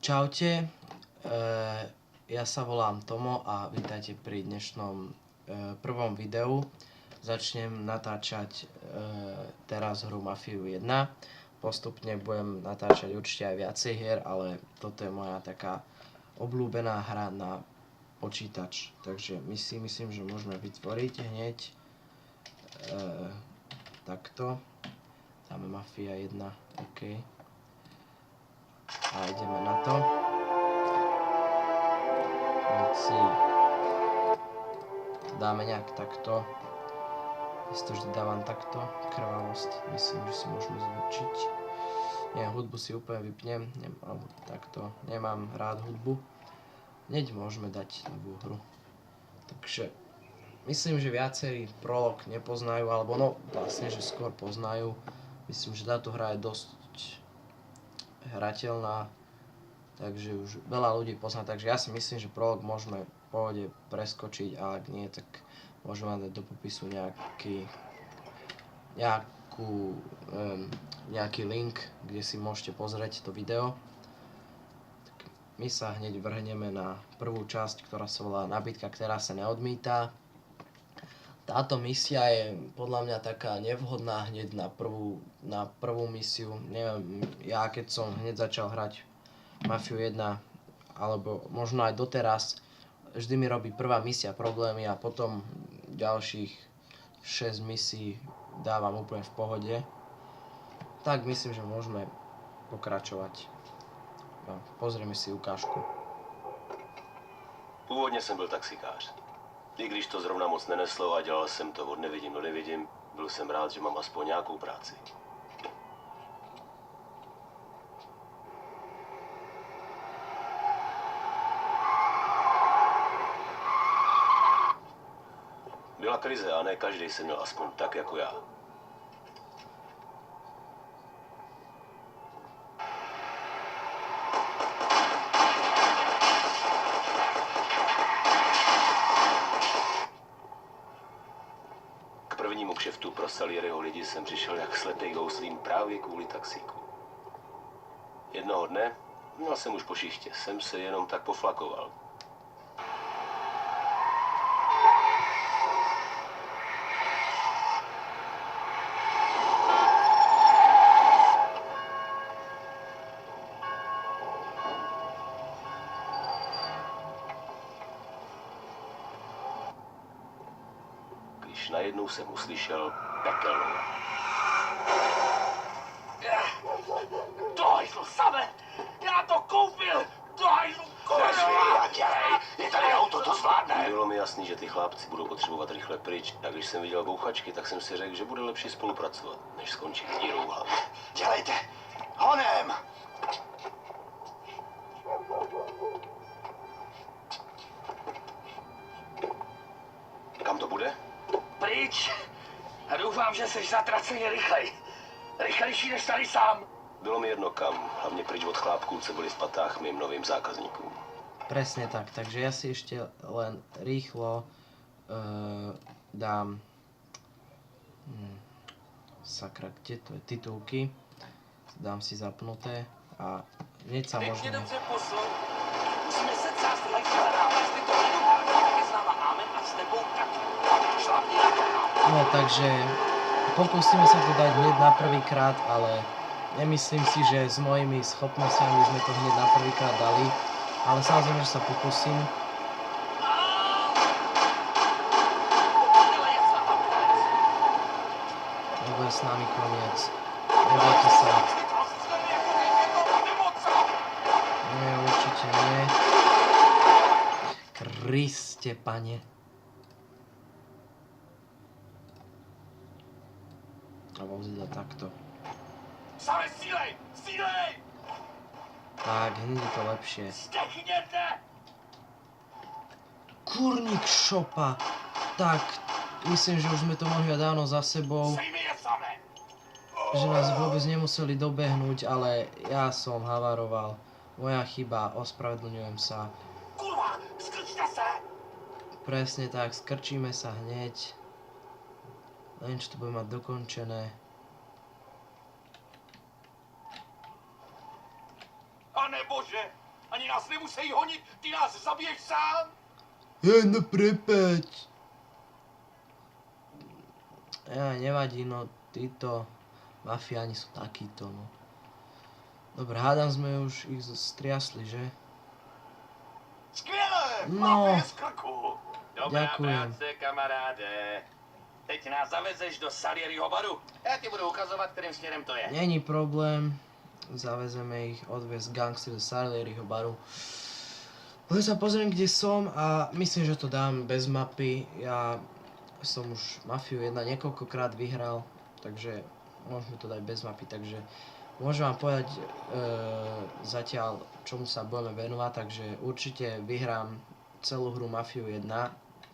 Čaute, ja sa volám Tomo a vítajte pri dnešnom prvom videu. Začnem natáčať teraz hru Mafiu 1. Postupne budem natáčať určite aj viacej hier, ale toto je moja taká obľúbená hra na počítač. Takže my si myslím, že môžeme vytvoriť hneď takto. Dáme Mafia 1, OK. A ideme na to. Si to dáme nejak takto. Ja si to vždy dávam takto. Krvavosť, myslím, že si môžeme zväčšiť. Nie, hudbu si úplne vypnem, alebo takto. Nemám rád hudbu. Hneď môžeme dať novú hru. Takže myslím, že viacerí prolog nepoznajú, alebo no vlastne, že skôr poznajú. Myslím, že táto hra je dosť hrateľná, takže už veľa ľudí pozná, takže ja si myslím, že prolog môžeme v pohode preskočiť, a ak nie, tak môžeme dať do popisu nejaký link, kde si môžete pozrieť to video. Tak my sa hneď vrhneme na prvú časť, ktorá sa volá Nabitka, ktorá sa neodmýta. Táto misia je podľa mňa taká nevhodná hneď na prvú misiu. Neviem, ja keď som hneď začal hrať Mafiu 1, alebo možno aj doteraz, vždy mi robí prvá misia problémy a potom ďalších 6 misií dávam úplne v pohode. Tak myslím, že môžeme pokračovať. No, pozrieme si ukážku. Původně jsem byl taxikář. I když to zrovna moc neneslo a dělal jsem to od nevidím do nevidím, byl jsem rád, že mám aspoň nějakou práci. Byla krize a ne každý se měl aspoň tak jako já. K prvnímu kšeftu pro Salieriho lidi jsem přišel jak slepej houslím právě kvůli taxíku. Jednoho dne, měl jsem už po šichtě, jsem se jenom tak poflakoval. Když najednou jsem uslyšel pekelnou. To hajzlu same! Já to koupil! To hajzlu kurva! Je tady auto, to zvládne! Bylo mi jasný, že ty chlapci budou potřebovat rychle pryč, a když jsem viděl bouchačky, tak jsem si řekl, že bude lepší spolupracovat, než skončit dírou v hlavě. Dělejte! Honem! Kam to bude? Pryč! A doufám, že jsi zatraceně rychlej. Rychlejší než tady sám. Bylo mi jedno kam, hlavně pryč od chlápků, co byli v patách mým novým zákazníkům. Presne tak, takže ja si ešte len rýchlo dám sakra, kde to je, titulky, dám si zapnuté a hneď sa Pěkně môžeme... dobře posl. Musíme se cást lehce zadávat, jestli to nedokáže, tak je s náma Amen a s tebou taky. Šlapni na to. No takže pokúsime sa to dať hneď na prvýkrát, ale nemyslím si, že s mojimi schopnosťami sme to hneď na prvýkrát dali. Ale samozrejme, že sa pokúsim. Nebude s nami koniec. Nebojte sa. Nie, určite nie. Kriste, pane. A vozidla takto. Same, střílej! Střílej! Tak, hneď je to lepšie. Zdechněte! Kurník šopa. Tak, myslím, že už sme to mohli mať dávno za sebou. Sejmi je same! Že nás vôbec nemuseli dobehnúť, ale ja som havaroval. Moja chyba, ospravedlňujem sa. Kurva, skrčte se! Presne tak, skrčíme sa hneď. Len čo to bude mať dokončené. Pane Bože, Ani nás nemusí honit, ty nás zabiješ sám. No prepač. Nevadí, no títo mafiáni sú takíto, no. Dobre, hádam sme už ich striasli, že? Skvěle, No. máme je z krku. Dobrá Ďakujem. práce, kamaráde. Teď nás zavezeš do Salieriho baru. Já ti budu ukazovat, kterým směrem to je. Není problém. Zavezeme ich odviesť gangstri do Salieriho baru. Len sa pozriem, kde som a myslím, že to dám bez mapy. Ja som už Mafiu 1 niekoľkokrát vyhral, takže môžeme to dať bez mapy, takže môžem vám povedať zatiaľ, čomu sa budeme venovať, takže určite vyhrám celú hru Mafiu 1,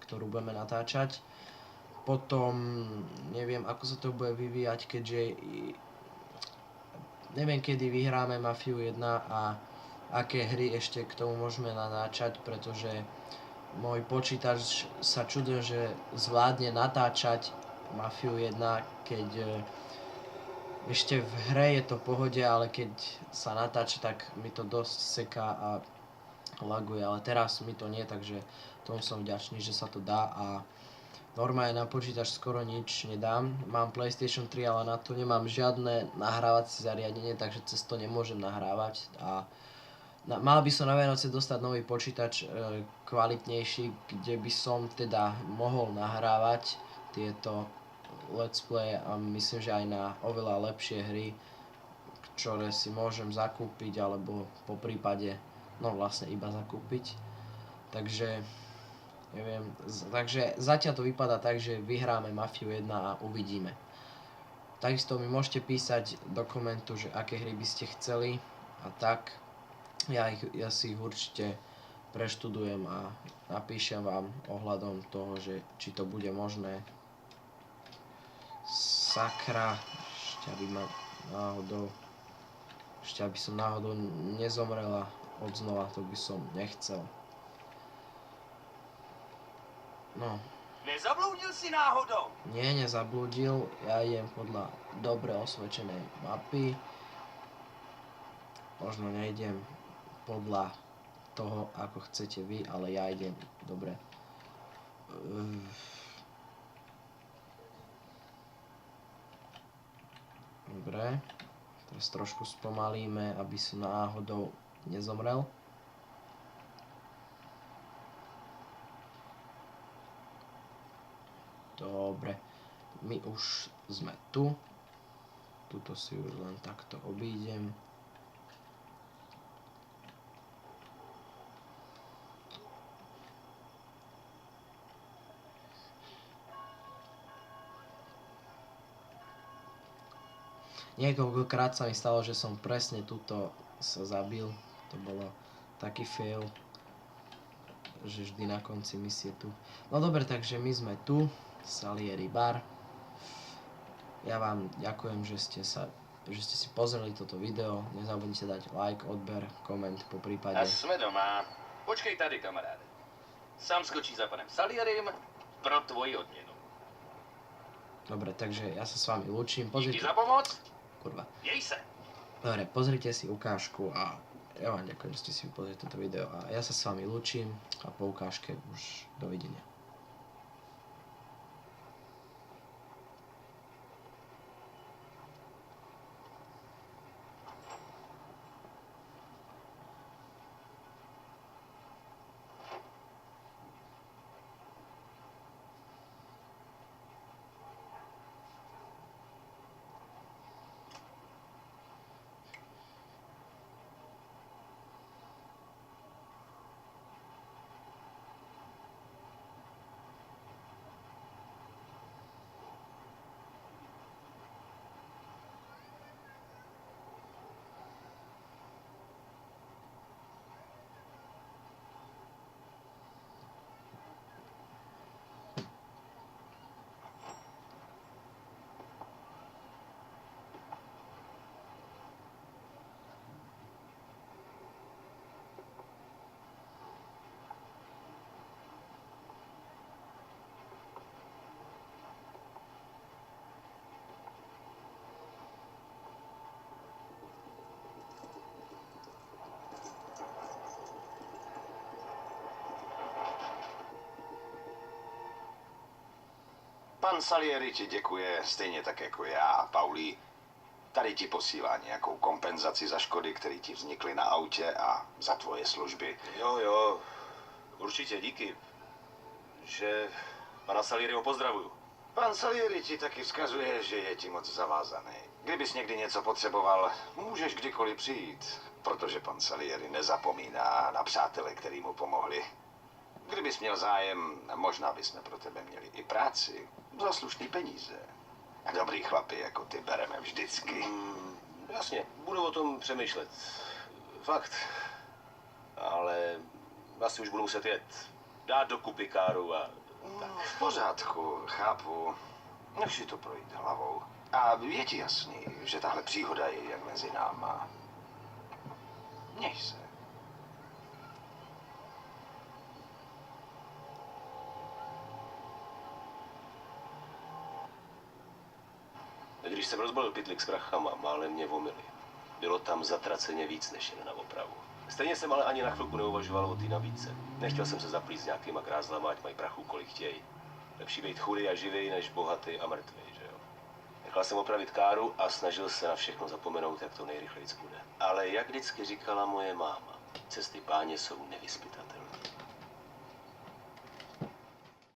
ktorú budeme natáčať. Potom neviem, ako sa to bude vyvíjať, keďže neviem, kedy vyhráme Mafiu 1 a aké hry ešte k tomu môžeme natáčať, pretože môj počítač sa čudujem, že zvládne natáčať Mafiu 1, keď ešte v hre je to v pohode, ale keď sa natáča, tak mi to dosť seká a laguje, ale teraz mi to nie, takže tomu som vďačný, že sa to dá a normálne na počítač skoro nič nedám. Mám PlayStation 3, ale na to nemám žiadne nahrávacie zariadenie, takže cez to nemôžem nahrávať a mal by som na Vianoce dostať nový počítač kvalitnejší, kde by som teda mohol nahrávať tieto let's play a myslím, že aj na oveľa lepšie hry, ktoré si môžem zakúpiť alebo po prípade, no vlastne iba zakúpiť. Takže neviem, takže zatiaľ to vypadá tak, že vyhráme Mafiu 1 a uvidíme. Takisto mi môžete písať do komentu, že aké hry by ste chceli a tak. Ja si ich určite preštudujem a napíšem vám ohľadom toho, že či to bude možné. Sakra, ešte aby som náhodou nezomrela odznova, to by som nechcel. No. Nezabloudil si náhodou? Nie, nezablúdil, ja idem podľa dobre osvedčenej mapy. Možno nejdem podľa toho, ako chcete vy, ale ja idem dobre. Dobre, teraz trošku spomalíme, aby som náhodou nezomrel. Dobre, my už sme tu. Tuto si už len takto obídem. Niekoľkokrát sa mi stalo, že som presne tuto sa zabil. To bolo taký fail, že vždy na konci misie tu. No dobre, takže my sme tu. Salieri bar. Ja vám ďakujem, že ste si pozreli toto video. Nezabudnite dať like, odber, koment po prípade. A jsme doma. Počkej tady, kamaráde. Sám skočí za panem Salierim pro tvoji odměnu. Dobre, takže ja sa s vami lúčim. Díky Pozrite. za pomoc. Kurva. Měj se. Dobre, pozrite si ukážku a ja vám ďakujem, že ste si pozreli toto video a ja sa s vami lúčim a po ukážke už dovidenia. Pan Salieri ti děkuje stejně tak jako já, Paulí. Tady ti posílá nějakou kompenzaci za škody, které ti vznikly na autě a za tvoje služby. Jo, určitě díky, že pana Salieriho pozdravuju. Pan Salieri ti taky vzkazuje, že je ti moc zavázaný. Kdybys někdy něco potřeboval, můžeš kdykoliv přijít, protože pan Salieri nezapomíná na přátele, který mu pomohli. Kdybys měl zájem, možná bychom pro tebe měli i práci za slušný peníze. A dobrý chlapi jako ty bereme vždycky. Jasně, budu o tom přemýšlet. Fakt. Ale asi už budu muset jet. Dát dokupy káru a... V pořádku, chápu. Nech si to projít hlavou. A je ti jasný, že tahle příhoda je jen mezi náma. Měj se. Když jsem rozbalil pytlik s prachama, málem mě vomily. Bylo tam zatraceně víc než jen na opravu. Stejně jsem ale ani na chvilku neuvažoval o té nabídce. Nechtěl jsem se zaplít s nějakýma grázlama, ať mají prachu kolik chtějí. Lepší být chudý a živý, než bohatý a mrtvý, že jo? Nechal jsem opravit káru a snažil se na všechno zapomenout, jak to nejrychleji bude. Ale jak vždycky říkala moje máma, cesty páně jsou nevyzpytatelné.